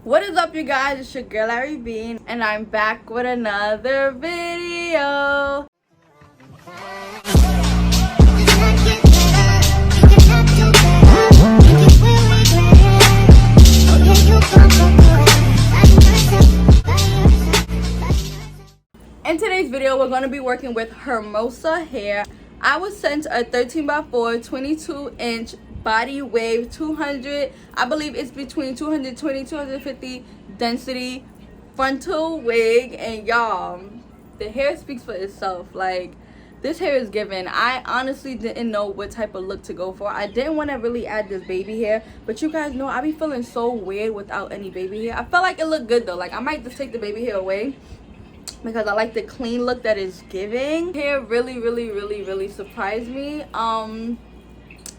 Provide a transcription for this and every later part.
What is up, you guys? It's your girl ARIE, and I'm back with another video. In today's video, we're going to be working with Hermosa hair. I was sent a 13x4 22-inch body wave 200, I believe it's between 220 250 density frontal wig, and y'all, the hair speaks for itself. Like, this hair is given. I honestly didn't know what type of look to go for. I didn't want to really add this baby hair, but you guys know I be feeling so weird without any baby hair. I felt like it looked good though. Like, I might just take the baby hair away because I like the clean look that is giving. Hair really surprised me.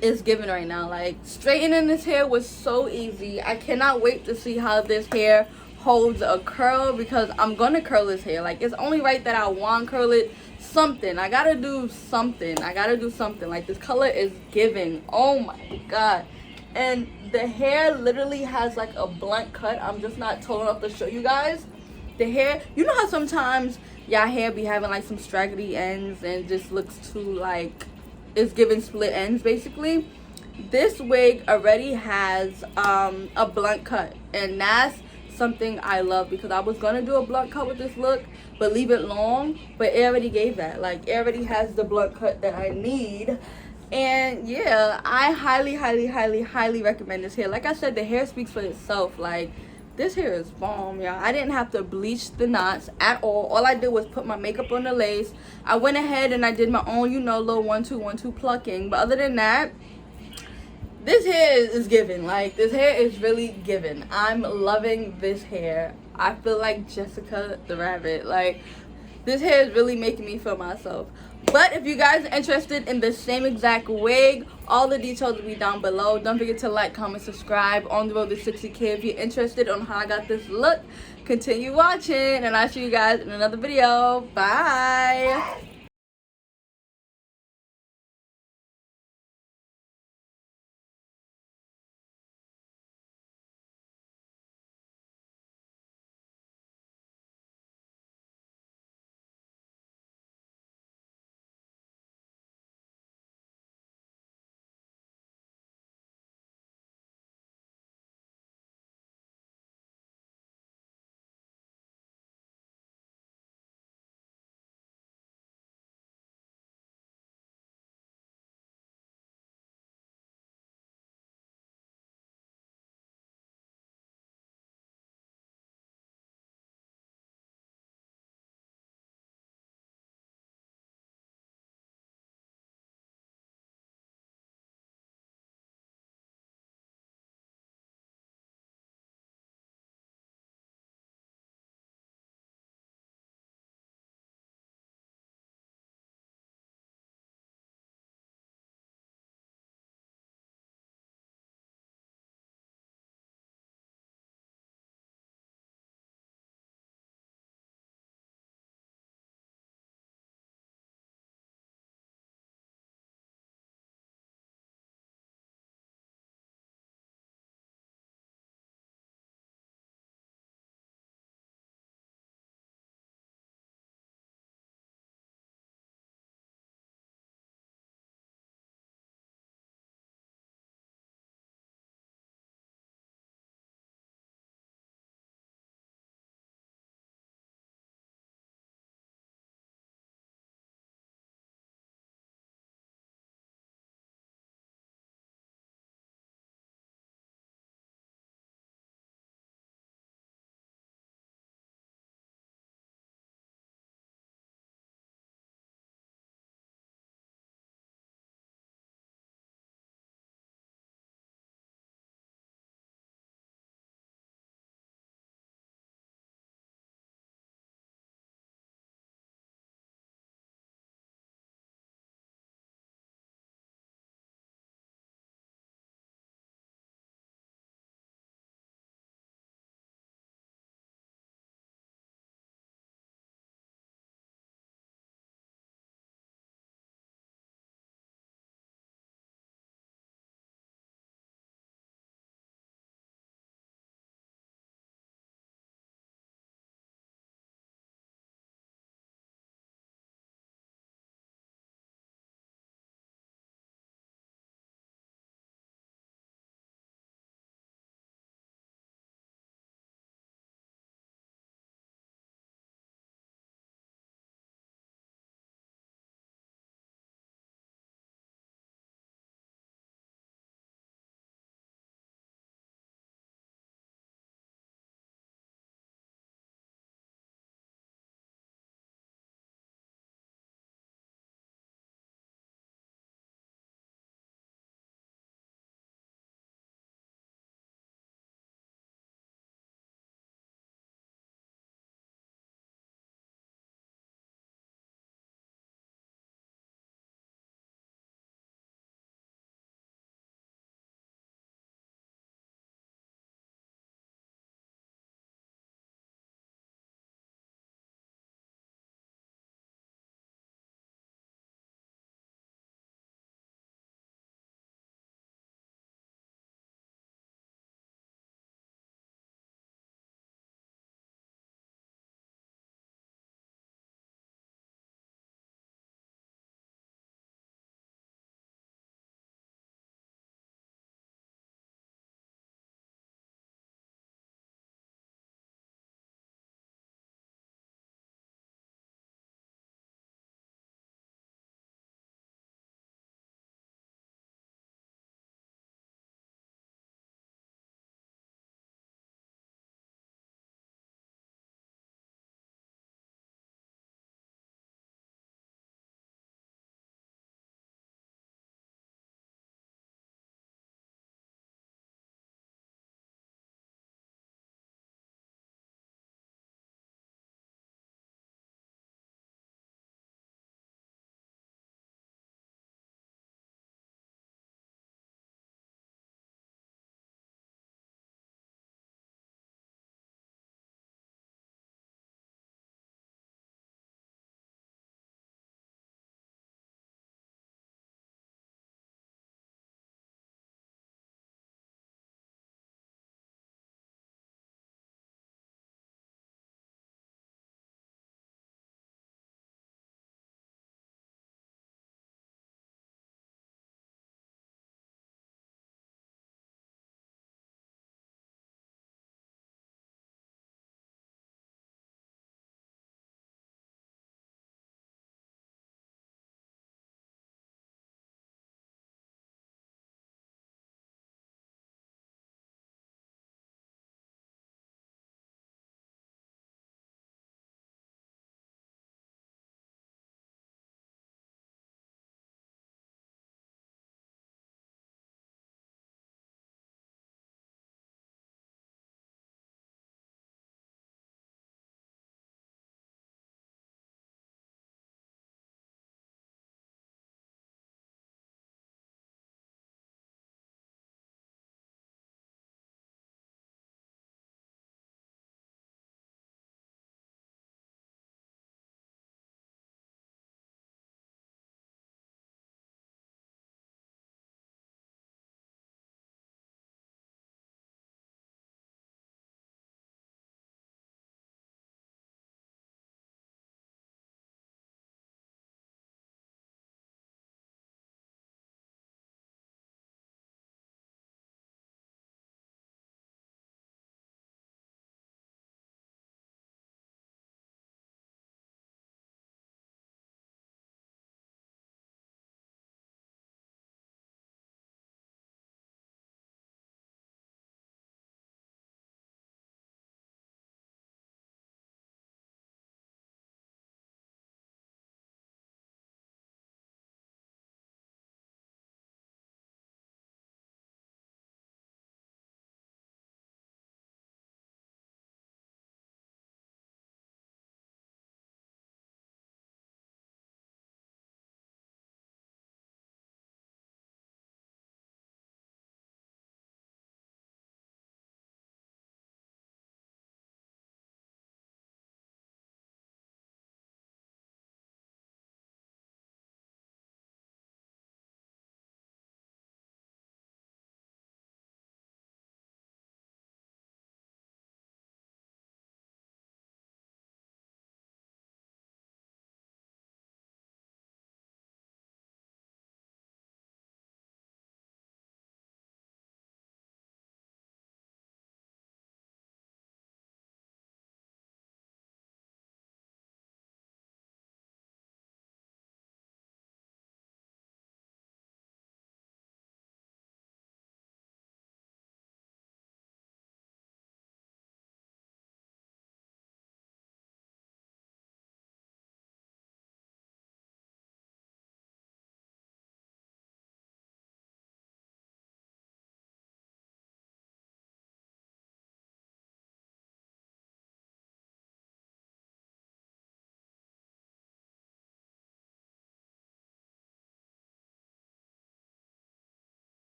It's given right now. Like, straightening this hair was so easy. I cannot wait to see how this hair holds a curl, because I'm gonna curl this hair. Like, it's only right that I want curl it. Something I gotta do something. Like, this color is giving. Oh my god. And the hair literally has like a blunt cut. I'm just not tall enough to show you guys. The hair, you know how sometimes y'all hair be having like some straggly ends and just looks too like it's giving split ends basically. This wig already has a blunt cut, and that's something I love, because I was gonna do a blunt cut with this look but leave it long, but it already gave that. Like, it already has the blunt cut that I need. And yeah, I highly recommend this hair. Like I said, the hair speaks for itself. Like, this hair is bomb, y'all. I didn't have to bleach the knots at all I did was put my makeup on the lace. I went ahead and I did my own, you know, little 1-2 plucking, but other than that, this hair is given. Like, this hair is really given. I'm loving this hair. I feel like Jessica the Rabbit. Like, this hair is really making me feel myself. But if you guys are interested in the same exact wig, all the details will be down below. Don't forget to like, comment, subscribe. On the road to 60K. If you're interested on how I got this look, continue watching, and I'll see you guys in another video. Bye.